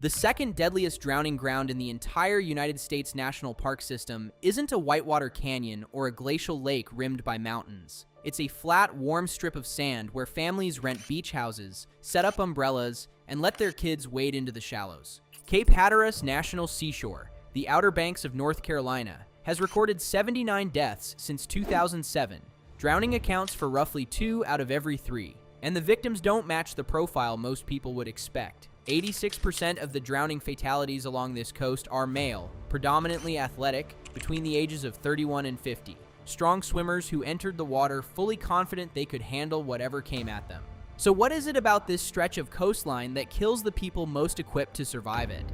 The second deadliest drowning ground in the entire United States National Park System isn't a whitewater canyon or a glacial lake rimmed by mountains. It's a flat, warm strip of sand where families rent beach houses, set up umbrellas, and let their kids wade into the shallows. Cape Hatteras National Seashore, the Outer Banks of North Carolina, has recorded 79 deaths since 2007. Drowning accounts for roughly 2 out of every 3, and the victims don't match the profile most people would expect. 86% of the drowning fatalities along this coast are male, predominantly athletic, between the ages of 31 and 50. Strong swimmers who entered the water fully confident they could handle whatever came at them. So what is it about this stretch of coastline that kills the people most equipped to survive it?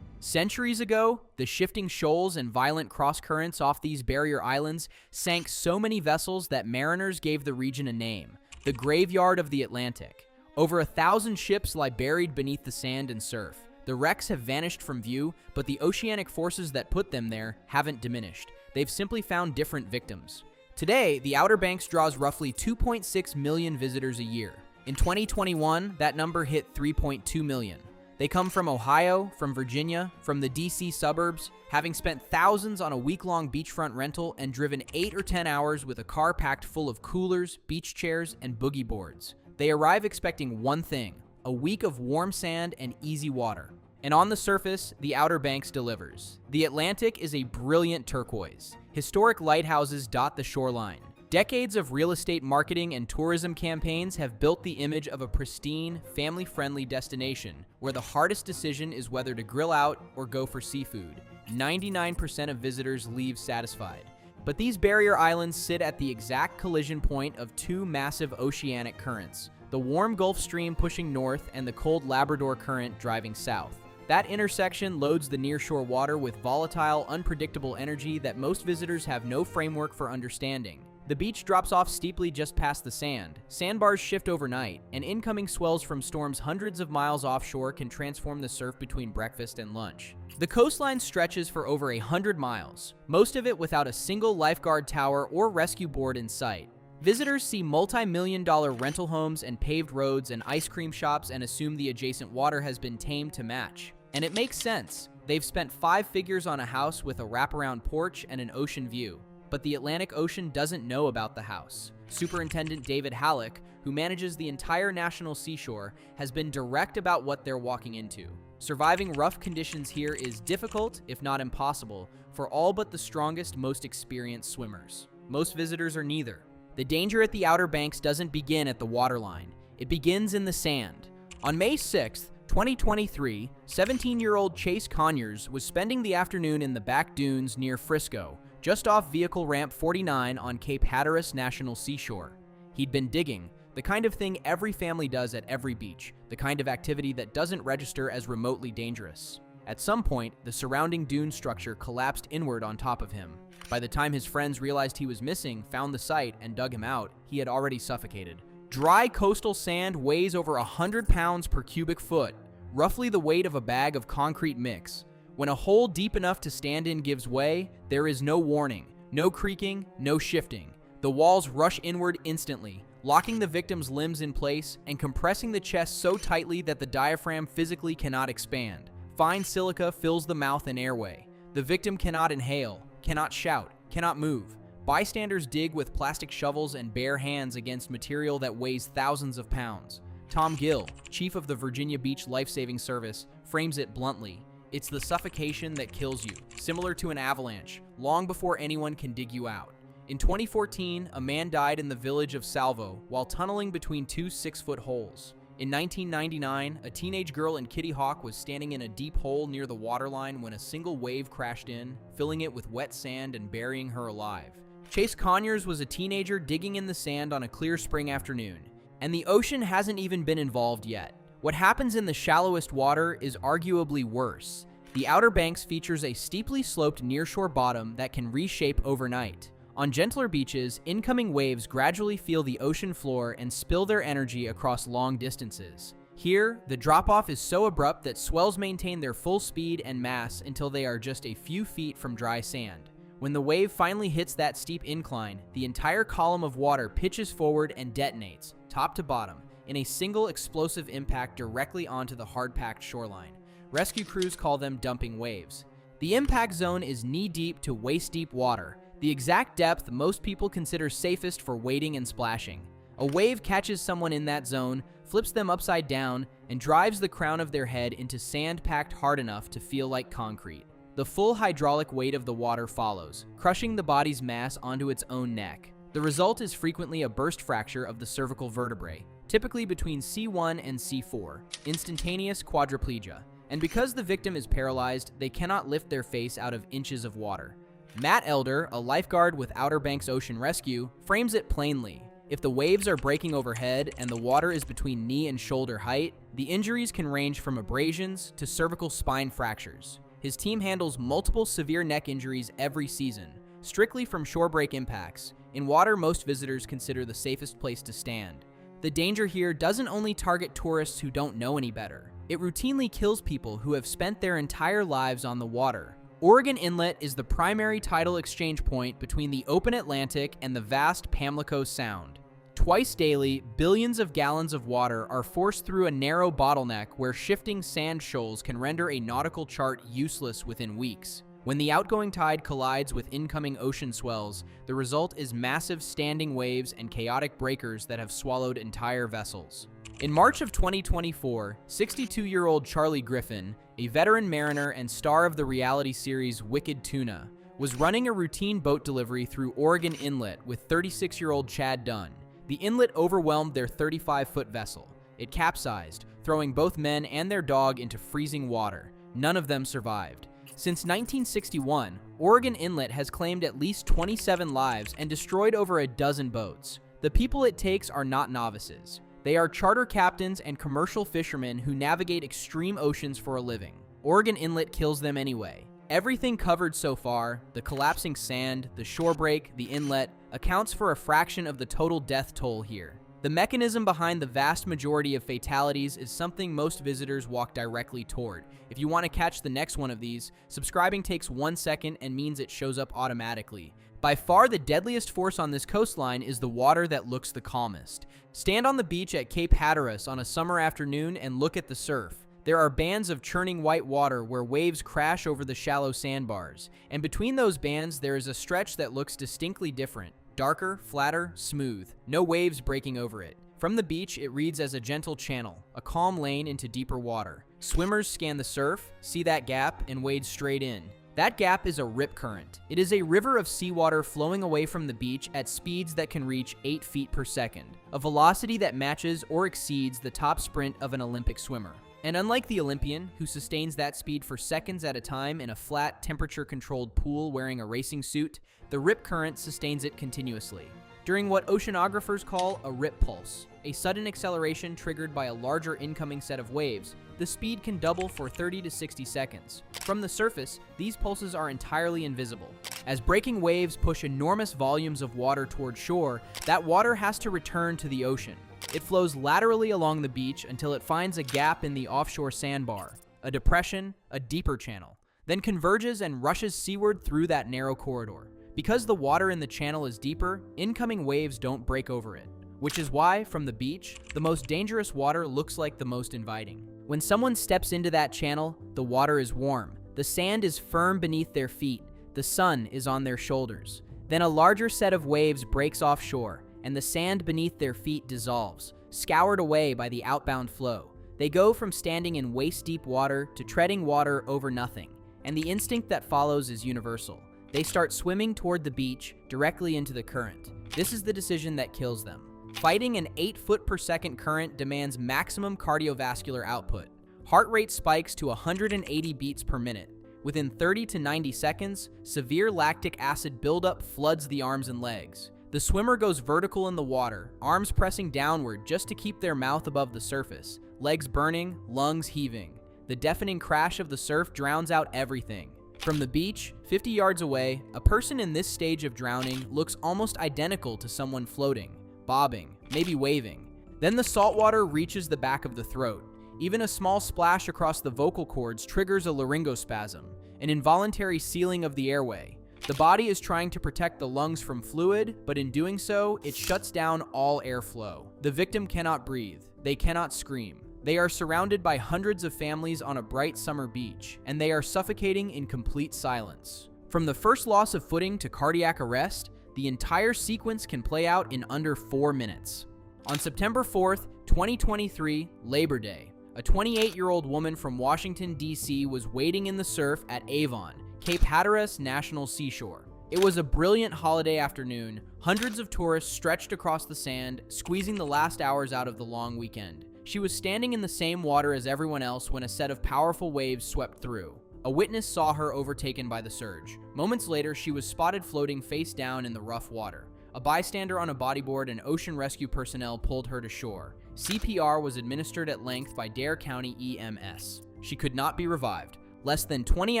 Centuries ago, the shifting shoals and violent cross-currents off these barrier islands sank so many vessels that mariners gave the region a name, the Graveyard of the Atlantic. Over 1,000 ships lie buried beneath the sand and surf. The wrecks have vanished from view, but the oceanic forces that put them there haven't diminished. They've simply found different victims. Today, the Outer Banks draws roughly 2.6 million visitors a year. In 2021, that number hit 3.2 million. They come from Ohio, from Virginia, from the DC suburbs, having spent thousands on a week-long beachfront rental and driven 8 or 10 hours with a car packed full of coolers, beach chairs, and boogie boards. They arrive expecting one thing: a week of warm sand and easy water. And on the surface, the Outer Banks delivers. The Atlantic is a brilliant turquoise. Historic lighthouses dot the shoreline. Decades of real estate marketing and tourism campaigns have built the image of a pristine, family-friendly destination where the hardest decision is whether to grill out or go for seafood. 99% of visitors leave satisfied. But these barrier islands sit at the exact collision point of 2 massive oceanic currents, the warm Gulf Stream pushing north and the cold Labrador Current driving south. That intersection loads the nearshore water with volatile, unpredictable energy that most visitors have no framework for understanding. The beach drops off steeply just past the sand. Sandbars shift overnight, and incoming swells from storms hundreds of miles offshore can transform the surf between breakfast and lunch. The coastline stretches for over 100 miles, most of it without a single lifeguard tower or rescue board in sight. Visitors see multi-million-dollar rental homes and paved roads and ice cream shops and assume the adjacent water has been tamed to match. And it makes sense. They've spent 5 figures on a house with a wraparound porch and an ocean view. But the Atlantic Ocean doesn't know about the house. Superintendent David Halleck, who manages the entire national seashore, has been direct about what they're walking into. Surviving rough conditions here is difficult, if not impossible, for all but the strongest, most experienced swimmers. Most visitors are neither. The danger at the Outer Banks doesn't begin at the waterline. It begins in the sand. On May 6th, 2023, 17-year-old Chase Conyers was spending the afternoon in the back dunes near Frisco, just off Vehicle Ramp 49 on Cape Hatteras National Seashore. He'd been digging, the kind of thing every family does at every beach, the kind of activity that doesn't register as remotely dangerous. At some point, the surrounding dune structure collapsed inward on top of him. By the time his friends realized he was missing, found the site, and dug him out, he had already suffocated. Dry coastal sand weighs over 100 pounds per cubic foot, roughly the weight of a bag of concrete mix. When a hole deep enough to stand in gives way, there is no warning, no creaking, no shifting. The walls rush inward instantly, locking the victim's limbs in place and compressing the chest so tightly that the diaphragm physically cannot expand. Fine silica fills the mouth and airway. The victim cannot inhale, cannot shout, cannot move. Bystanders dig with plastic shovels and bare hands against material that weighs thousands of pounds. Tom Gill, chief of the Virginia Beach Life-Saving Service, frames it bluntly. It's the suffocation that kills you, similar to an avalanche, long before anyone can dig you out. In 2014, a man died in the village of Salvo while tunneling between 2 6-foot holes. In 1999, a teenage girl in Kitty Hawk was standing in a deep hole near the waterline when a single wave crashed in, filling it with wet sand and burying her alive. Chase Conyers was a teenager digging in the sand on a clear spring afternoon, and the ocean hasn't even been involved yet. What happens in the shallowest water is arguably worse. The Outer Banks features a steeply sloped nearshore bottom that can reshape overnight. On gentler beaches, incoming waves gradually feel the ocean floor and spill their energy across long distances. Here, the drop-off is so abrupt that swells maintain their full speed and mass until they are just a few feet from dry sand. When the wave finally hits that steep incline, the entire column of water pitches forward and detonates, top to bottom, in a single explosive impact directly onto the hard-packed shoreline. Rescue crews call them dumping waves. The impact zone is knee-deep to waist-deep water, the exact depth most people consider safest for wading and splashing. A wave catches someone in that zone, flips them upside down, and drives the crown of their head into sand packed hard enough to feel like concrete. The full hydraulic weight of the water follows, crushing the body's mass onto its own neck. The result is frequently a burst fracture of the cervical vertebrae, typically between C1 and C4, instantaneous quadriplegia. And because the victim is paralyzed, they cannot lift their face out of inches of water. Matt Elder, a lifeguard with Outer Banks Ocean Rescue, frames it plainly. If the waves are breaking overhead and the water is between knee and shoulder height, the injuries can range from abrasions to cervical spine fractures. His team handles multiple severe neck injuries every season, strictly from shorebreak impacts. In water, most visitors consider the safest place to stand. The danger here doesn't only target tourists who don't know any better. It routinely kills people who have spent their entire lives on the water. Oregon Inlet is the primary tidal exchange point between the open Atlantic and the vast Pamlico Sound. Twice daily, billions of gallons of water are forced through a narrow bottleneck where shifting sand shoals can render a nautical chart useless within weeks. When the outgoing tide collides with incoming ocean swells, the result is massive standing waves and chaotic breakers that have swallowed entire vessels. In March of 2024, 62-year-old Charlie Griffin, a veteran mariner and star of the reality series Wicked Tuna, was running a routine boat delivery through Oregon Inlet with 36-year-old Chad Dunn. The inlet overwhelmed their 35-foot vessel. It capsized, throwing both men and their dog into freezing water. None of them survived. Since 1961, Oregon Inlet has claimed at least 27 lives and destroyed over a dozen boats. The people it takes are not novices. They are charter captains and commercial fishermen who navigate extreme oceans for a living. Oregon Inlet kills them anyway. Everything covered so far, the collapsing sand, the shorebreak, the inlet, accounts for a fraction of the total death toll here. The mechanism behind the vast majority of fatalities is something most visitors walk directly toward. If you want to catch the next one of these, subscribing takes 1 second and means it shows up automatically. By far the deadliest force on this coastline is the water that looks the calmest. Stand on the beach at Cape Hatteras on a summer afternoon and look at the surf. There are bands of churning white water where waves crash over the shallow sandbars, and between those bands there is a stretch that looks distinctly different. Darker, flatter, smooth, no waves breaking over it. From the beach, it reads as a gentle channel, a calm lane into deeper water. Swimmers scan the surf, see that gap, and wade straight in. That gap is a rip current. It is a river of seawater flowing away from the beach at speeds that can reach 8 feet per second, a velocity that matches or exceeds the top sprint of an Olympic swimmer. And unlike the Olympian, who sustains that speed for seconds at a time in a flat, temperature-controlled pool wearing a racing suit, the rip current sustains it continuously, during what oceanographers call a rip pulse, a sudden acceleration triggered by a larger incoming set of waves. The speed can double for 30 to 60 seconds. From the surface, these pulses are entirely invisible. As breaking waves push enormous volumes of water toward shore, that water has to return to the ocean. It flows laterally along the beach until it finds a gap in the offshore sandbar, a depression, a deeper channel, then converges and rushes seaward through that narrow corridor. Because the water in the channel is deeper, incoming waves don't break over it, which is why, from the beach, the most dangerous water looks like the most inviting. When someone steps into that channel, the water is warm, the sand is firm beneath their feet, the sun is on their shoulders. Then a larger set of waves breaks offshore, and the sand beneath their feet dissolves, scoured away by the outbound flow. They go from standing in waist-deep water to treading water over nothing, and the instinct that follows is universal. They start swimming toward the beach, directly into the current. This is the decision that kills them. Fighting an 8-foot-per-second current demands maximum cardiovascular output. Heart rate spikes to 180 beats per minute. Within 30 to 90 seconds, severe lactic acid buildup floods the arms and legs. The swimmer goes vertical in the water, arms pressing downward just to keep their mouth above the surface, legs burning, lungs heaving. The deafening crash of the surf drowns out everything. From the beach, 50 yards away, a person in this stage of drowning looks almost identical to someone floating, bobbing, maybe waving. Then the salt water reaches the back of the throat. Even a small splash across the vocal cords triggers a laryngospasm, an involuntary sealing of the airway. The body is trying to protect the lungs from fluid, but in doing so, it shuts down all airflow. The victim cannot breathe. They cannot scream. They are surrounded by hundreds of families on a bright summer beach, and they are suffocating in complete silence. From the first loss of footing to cardiac arrest, the entire sequence can play out in under 4 minutes. On September 4th, 2023, Labor Day, a 28-year-old woman from Washington, D.C. was wading in the surf at Avon, Cape Hatteras National Seashore. It was a brilliant holiday afternoon. Hundreds of tourists stretched across the sand, squeezing the last hours out of the long weekend. She was standing in the same water as everyone else when a set of powerful waves swept through. A witness saw her overtaken by the surge. Moments later, she was spotted floating face down in the rough water. A bystander on a bodyboard and ocean rescue personnel pulled her to shore. CPR was administered at length by Dare County EMS. She could not be revived. Less than 20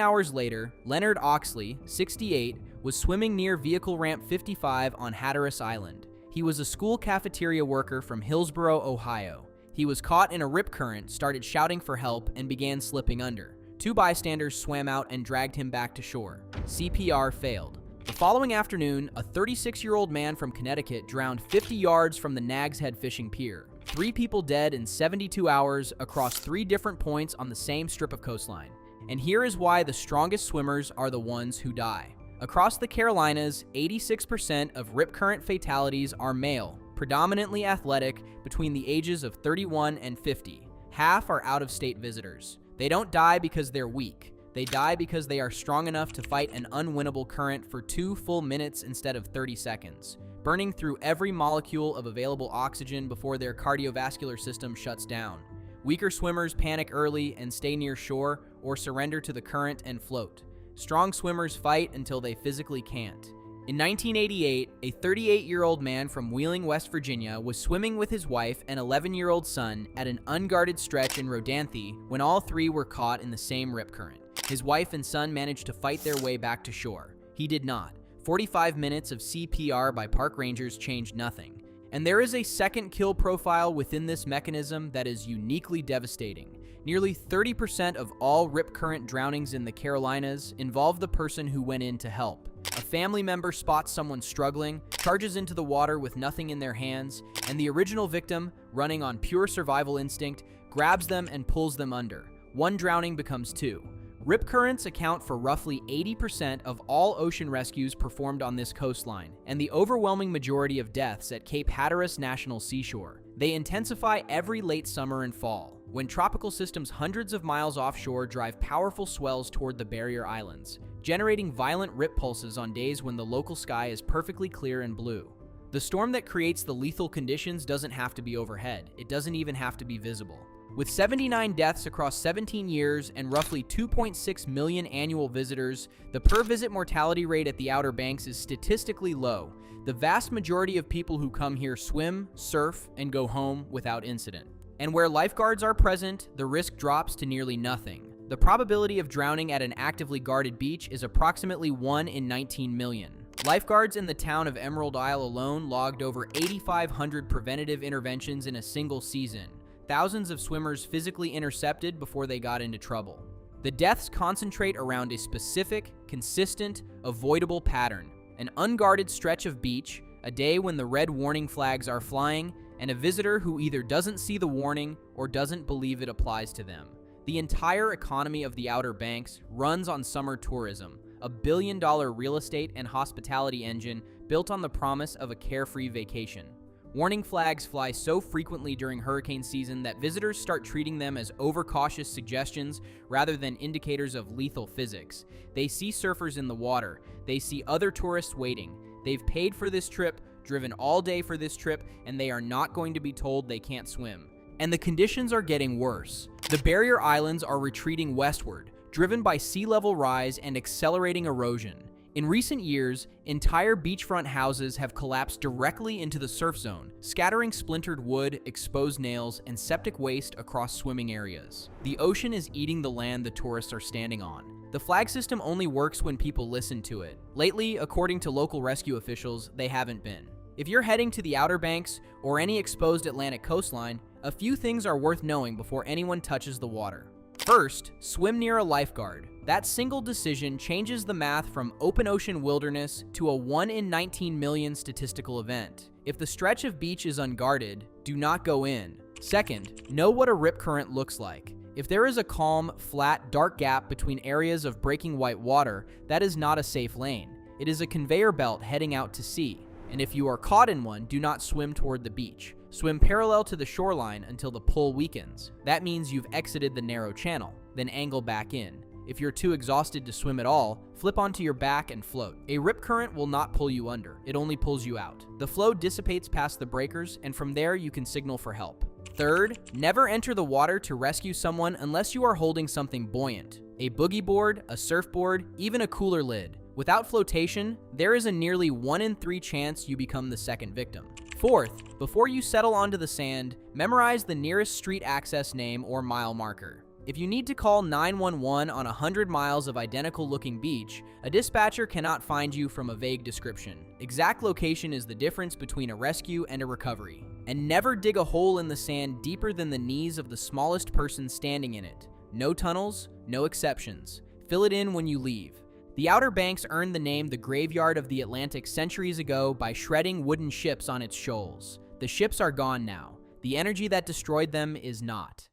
hours later, Leonard Oxley, 68, was swimming near Vehicle Ramp 55 on Hatteras Island. He was a school cafeteria worker from Hillsboro, Ohio. He was caught in a rip current, started shouting for help, and began slipping under. 2 bystanders swam out and dragged him back to shore. CPR failed. The following afternoon, a 36-year-old man from Connecticut drowned 50 yards from the Nags Head fishing pier. 3 people dead in 72 hours across 3 different points on the same strip of coastline. And here is why the strongest swimmers are the ones who die. Across the Carolinas, 86% of rip current fatalities are male, predominantly athletic, between the ages of 31 and 50. Half are out-of-state visitors. They don't die because they're weak. They die because they are strong enough to fight an unwinnable current for 2 full minutes instead of 30 seconds, burning through every molecule of available oxygen before their cardiovascular system shuts down. Weaker swimmers panic early and stay near shore or surrender to the current and float. Strong swimmers fight until they physically can't. In 1988, a 38-year-old man from Wheeling, West Virginia was swimming with his wife and 11-year-old son at an unguarded stretch in Rodanthe when all 3 were caught in the same rip current. His wife and son managed to fight their way back to shore. He did not. 45 minutes of CPR by park rangers changed nothing. And there is a second kill profile within this mechanism that is uniquely devastating. Nearly 30% of all rip current drownings in the Carolinas involve the person who went in to help. A family member spots someone struggling, charges into the water with nothing in their hands, and the original victim, running on pure survival instinct, grabs them and pulls them under. 1 drowning becomes 2. Rip currents account for roughly 80% of all ocean rescues performed on this coastline, and the overwhelming majority of deaths at Cape Hatteras National Seashore. They intensify every late summer and fall, when tropical systems hundreds of miles offshore drive powerful swells toward the barrier islands, generating violent rip pulses on days when the local sky is perfectly clear and blue. The storm that creates the lethal conditions doesn't have to be overhead. It doesn't even have to be visible. With 79 deaths across 17 years and roughly 2.6 million annual visitors, the per-visit mortality rate at the Outer Banks is statistically low. The vast majority of people who come here swim, surf, and go home without incident. And where lifeguards are present, the risk drops to nearly nothing. The probability of drowning at an actively guarded beach is approximately 1 in 19 million. Lifeguards in the town of Emerald Isle alone logged over 8,500 preventative interventions in a single season. Thousands of swimmers physically intercepted before they got into trouble. The deaths concentrate around a specific, consistent, avoidable pattern: an unguarded stretch of beach, a day when the red warning flags are flying, and a visitor who either doesn't see the warning or doesn't believe it applies to them. The entire economy of the Outer Banks runs on summer tourism, a billion-dollar real estate and hospitality engine built on the promise of a carefree vacation. Warning flags fly so frequently during hurricane season that visitors start treating them as overcautious suggestions rather than indicators of lethal physics. They see surfers in the water. They see other tourists waiting. They've paid for this trip, driven all day for this trip, and they are not going to be told they can't swim. And the conditions are getting worse. The barrier islands are retreating westward, driven by sea level rise and accelerating erosion. In recent years, entire beachfront houses have collapsed directly into the surf zone, scattering splintered wood, exposed nails, and septic waste across swimming areas. The ocean is eating the land the tourists are standing on. The flag system only works when people listen to it. Lately, according to local rescue officials, they haven't been. If you're heading to the Outer Banks or any exposed Atlantic coastline, a few things are worth knowing before anyone touches the water. First, swim near a lifeguard. That single decision changes the math from open ocean wilderness to a 1 in 19 million statistical event. If the stretch of beach is unguarded, do not go in. Second, know what a rip current looks like. If there is a calm, flat, dark gap between areas of breaking white water, that is not a safe lane. It is a conveyor belt heading out to sea. And if you are caught in one, do not swim toward the beach. Swim parallel to the shoreline until the pull weakens. That means you've exited the narrow channel, then angle back in. If you're too exhausted to swim at all, flip onto your back and float. A rip current will not pull you under, it only pulls you out. The flow dissipates past the breakers, and from there you can signal for help. Third, never enter the water to rescue someone unless you are holding something buoyant. A boogie board, a surfboard, even a cooler lid. Without flotation, there is a nearly 1 in 3 chance you become the second victim. Fourth, before you settle onto the sand, memorize the nearest street access name or mile marker. If you need to call 911 on 100 miles of identical-looking beach, a dispatcher cannot find you from a vague description. Exact location is the difference between a rescue and a recovery. And never dig a hole in the sand deeper than the knees of the smallest person standing in it. No tunnels, no exceptions. Fill it in when you leave. The Outer Banks earned the name the Graveyard of the Atlantic centuries ago by shredding wooden ships on its shoals. The ships are gone now. The energy that destroyed them is not.